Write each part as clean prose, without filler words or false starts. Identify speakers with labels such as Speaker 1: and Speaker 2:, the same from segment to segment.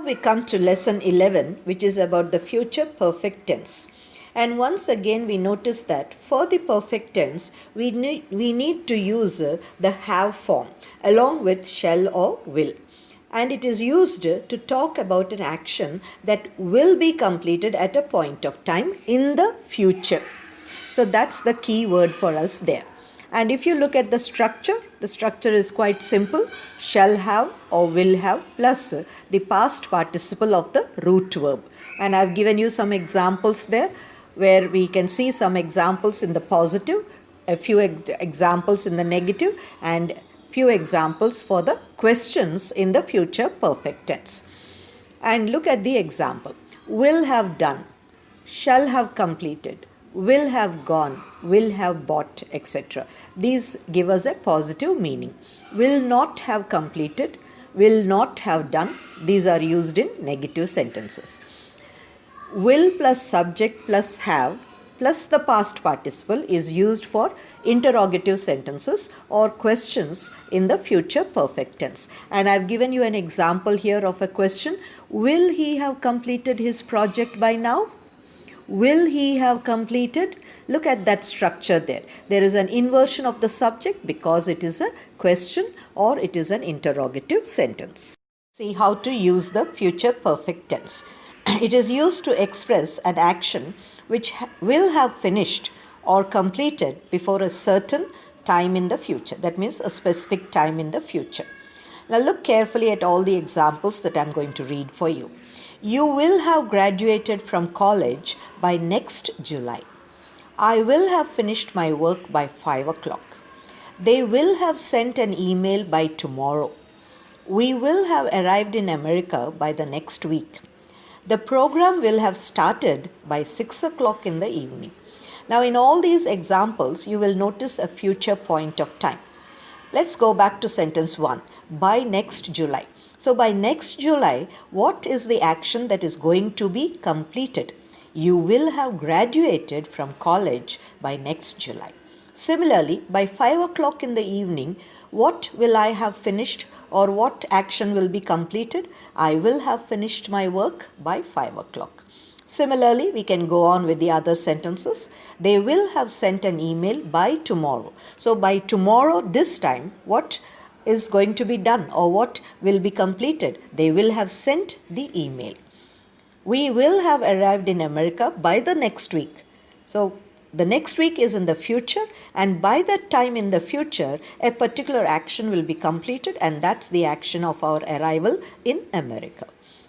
Speaker 1: we come to lesson 11, which is about the future perfect tense. And once again, we notice that for the perfect tense, we need to use the have form along with shall or will. And it is used to talk about an action that will be completed at a point of time in the future. So that's the key word for us there. And if you look at the structure is quite simple. Shall have or will have plus the past participle of the root verb. And I've given you some examples there where we can see some examples in the positive, a few examples in the negative, and few examples for the questions in the future perfect tense. And look at the example. Will have done, shall have completed, will have gone, will have bought, etc. These give us a positive meaning. Will not have completed, will not have done, these are used in negative sentences. Will plus subject plus have plus the past participle is used for interrogative sentences or questions in the future perfect tense. And I've given you an example here of a question. Will he have completed his project by now? Will he have completed? Look at that structure there. There is an inversion of the subject because it is a question or it is an interrogative sentence. See how to use the future perfect tense. It is used to express an action which will have finished or completed before a certain time in the future. That means a specific time in the future. Now look carefully at all the examples that I'm going to read for you. You will have graduated from college by next July. I will have finished my work by 5 o'clock. They will have sent an email by tomorrow. We will have arrived in America by the next week. The program will have started by 6 o'clock in the evening. Now, in all these examples, you will notice a future point of time. Let's go back to sentence 1. By next July. So, by next July, what is the action that is going to be completed? You will have graduated from college by next July. Similarly, by 5 o'clock in the evening, what will I have finished or what action will be completed? I will have finished my work by 5 o'clock. Similarly, we can go on with the other sentences. They will have sent an email by tomorrow. So, by tomorrow, this time, what is going to be done or what will be completed? They will have sent the email. We will have arrived in America by the next week. So, the next week is in the future, and by that time in the future, a particular action will be completed, and that's the action of our arrival in America.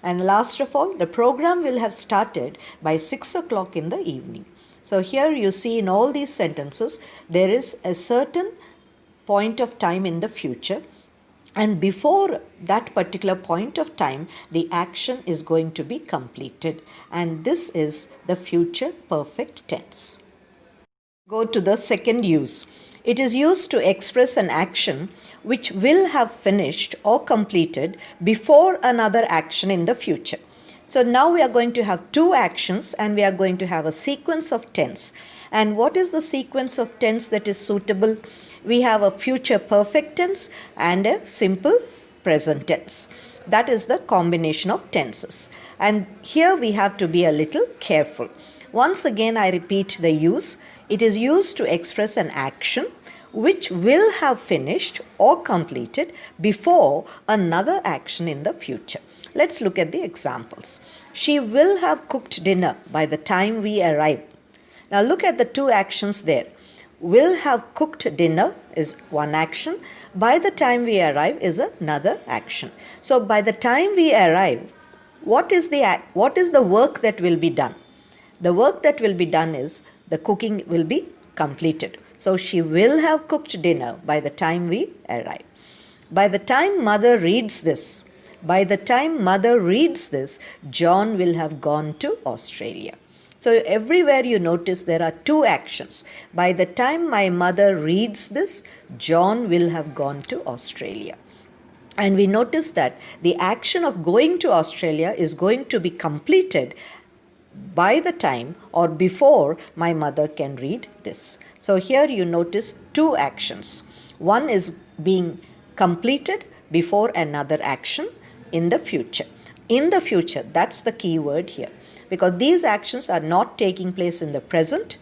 Speaker 1: And last of all, the program will have started by 6 o'clock in the evening. So here you see in all these sentences, there is a certain point of time in the future, and before that particular point of time, the action is going to be completed. And this is the future perfect tense. Go to the second use. It is used to express an action which will have finished or completed before another action in the future. So now we are going to have two actions and we are going to have a sequence of tense. And what is the sequence of tense that is suitable? We have a future perfect tense and a simple present tense. That is the combination of tenses. And here we have to be a little careful. Once again, I repeat the use. It is used to express an action which will have finished or completed before another action in the future. Let's look at the examples. She will have cooked dinner by the time we arrive. Now look at the two actions there. Will have cooked dinner is one action. By the time we arrive is another action. So by the time we arrive, what is the work that will be done? The work that will be done is the cooking will be completed. So she will have cooked dinner by the time we arrive. By the time mother reads this, John will have gone to Australia. So everywhere you notice there are two actions. By the time my mother reads this, John will have gone to Australia. And we notice that the action of going to Australia is going to be completed by the time or before my mother can read this. So here you notice two actions. One is being completed before another action in the future. in the future. That's the key word here, because these actions are not taking place in the present,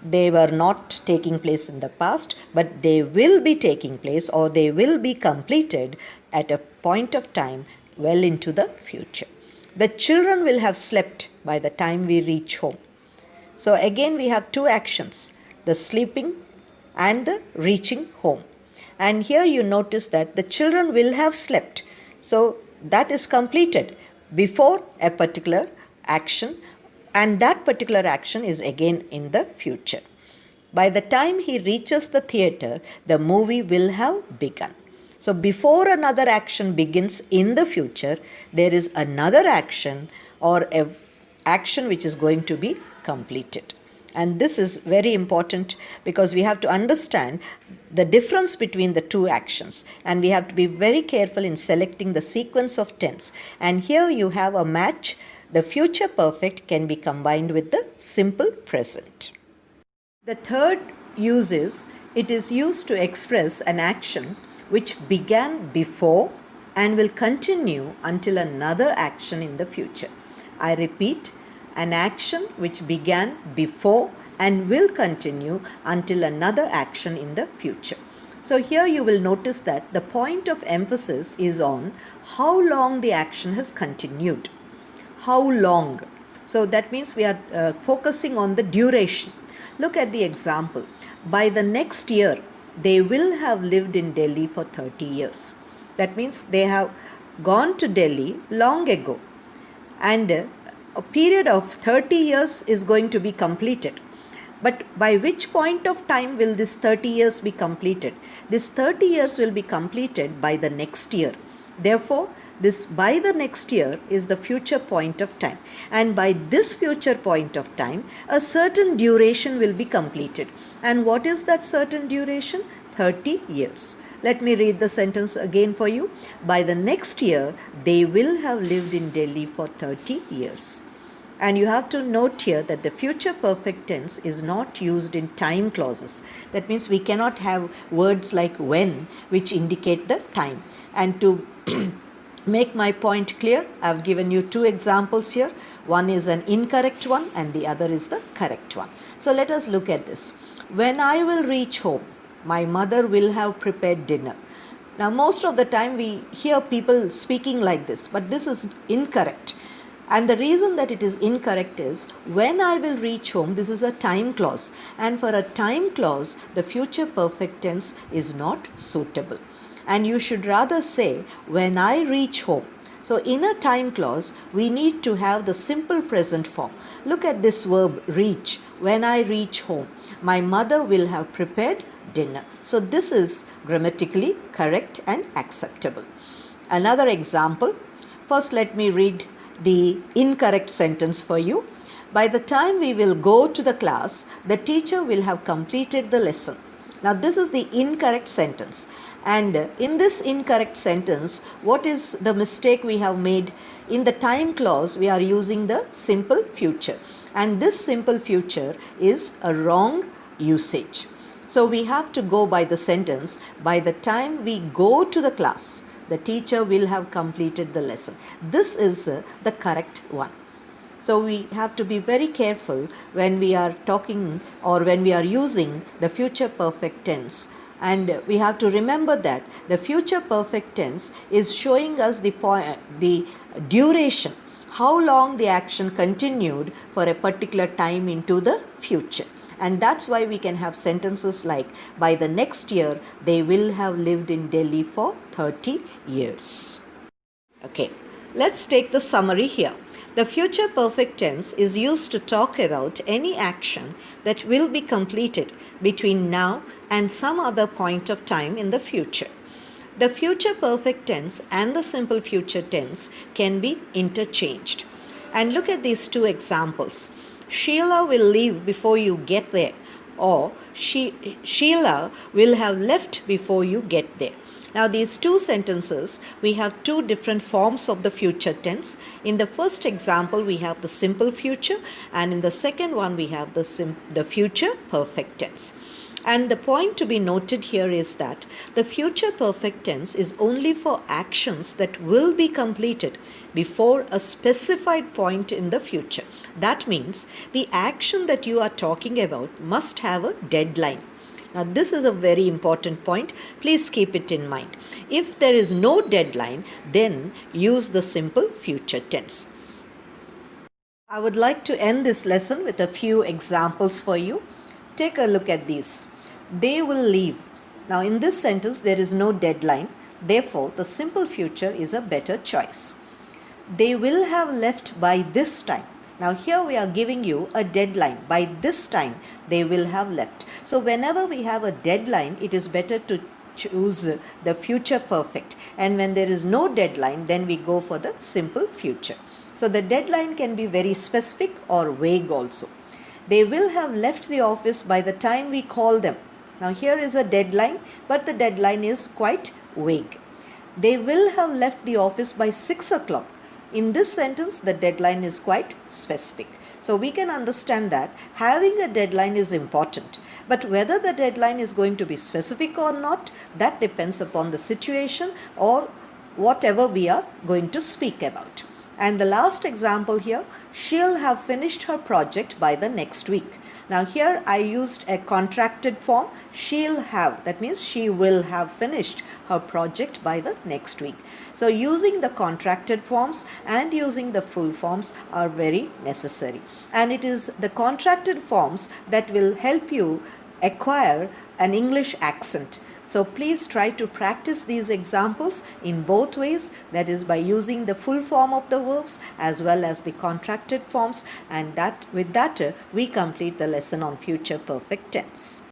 Speaker 1: they were not taking place in the past, but they will be taking place, or they will be completed at a point of time well into the future. The children will have slept by the time we reach home. So again we have two actions, the sleeping and the reaching home. And here you notice that the children will have slept. So that is completed before a particular action, and that particular action is again in the future. By the time he reaches the theater, the movie will have begun. So before another action begins in the future, there is another action or a action which is going to be completed. And this is very important because we have to understand the difference between the two actions, and we have to be very careful in selecting the sequence of tense. And here you have a match. The future perfect can be combined with the simple present. The third use is, it is used to express an action which began before and will continue until another action in the future. I repeat, an action which began before and will continue until another action in the future. So here you will notice that the point of emphasis is on how long the action has continued. How long? So that means we are focusing on the duration. Look at the example. By the next year, they will have lived in Delhi for 30 years. That means they have gone to Delhi long ago, and a period of 30 years is going to be completed. But by which point of time will this 30 years be completed? This 30 years will be completed by the next year. Therefore, this by the next year is the future point of time. And by this future point of time, a certain duration will be completed. And what is that certain duration? 30 years. Let me read the sentence again for you. By the next year, they will have lived in Delhi for 30 years. And you have to note here that the future perfect tense is not used in time clauses. That means we cannot have words like when, which indicate the time. And to make my point clear, I have given you two examples here. One is an incorrect one and the other is the correct one. So let us look at this. When I will reach home, my mother will have prepared dinner. Now, most of the time we hear people speaking like this, but this is incorrect. And the reason that it is incorrect is, when I will reach home, this is a time clause. And for a time clause, the future perfect tense is not suitable. And you should rather say, when I reach home. So in a time clause, we need to have the simple present form. Look at this verb reach. When I reach home, my mother will have prepared dinner. So this is grammatically correct and acceptable. Another example. First, let me read the incorrect sentence for you. By the time we will go to the class, the teacher will have completed the lesson. Now this is the incorrect sentence. And in this incorrect sentence, what is the mistake we have made? In the time clause, we are using the simple future. And this simple future is a wrong usage. So we have to go by the sentence, by the time we go to the class, the teacher will have completed the lesson. This is the correct one. So we have to be very careful when we are talking or when we are using the future perfect tense. And we have to remember that the future perfect tense is showing us the duration, how long the action continued for a particular time into the future. And that's why we can have sentences like, by the next year, they will have lived in Delhi for 30 years. Okay, let's take the summary here. The future perfect tense is used to talk about any action that will be completed between now and some other point of time in the future. The future perfect tense and the simple future tense can be interchanged. And look at these two examples. Sheila will leave before you get there, or Sheila will have left before you get there. Now these two sentences, we have two different forms of the future tense. In the first example, we have the simple future, and in the second one, we have the future perfect tense. And the point to be noted here is that the future perfect tense is only for actions that will be completed before a specified point in the future. That means the action that you are talking about must have a deadline. Now, this is a very important point. Please keep it in mind. If there is no deadline, then use the simple future tense. I would like to end this lesson with a few examples for you. Take a look at these. They will leave. Now, in this sentence, there is no deadline. Therefore, the simple future is a better choice. They will have left by this time. Now, here we are giving you a deadline. By this time, they will have left. So, whenever we have a deadline, it is better to choose the future perfect. And when there is no deadline, then we go for the simple future. So, the deadline can be very specific or vague also. They will have left the office by the time we call them. Now, here is a deadline, but the deadline is quite vague. They will have left the office by 6 o'clock. In this sentence, the deadline is quite specific. So, we can understand that having a deadline is important. But whether the deadline is going to be specific or not, that depends upon the situation or whatever we are going to speak about. And the last example here, she'll have finished her project by the next week. Now here I used a contracted form, she'll have, that means she will have finished her project by the next week. So using the contracted forms and using the full forms are very necessary. And it is the contracted forms that will help you acquire an English accent. So please try to practice these examples in both ways, that is by using the full form of the verbs as well as the contracted forms, and that with that we complete the lesson on future perfect tense.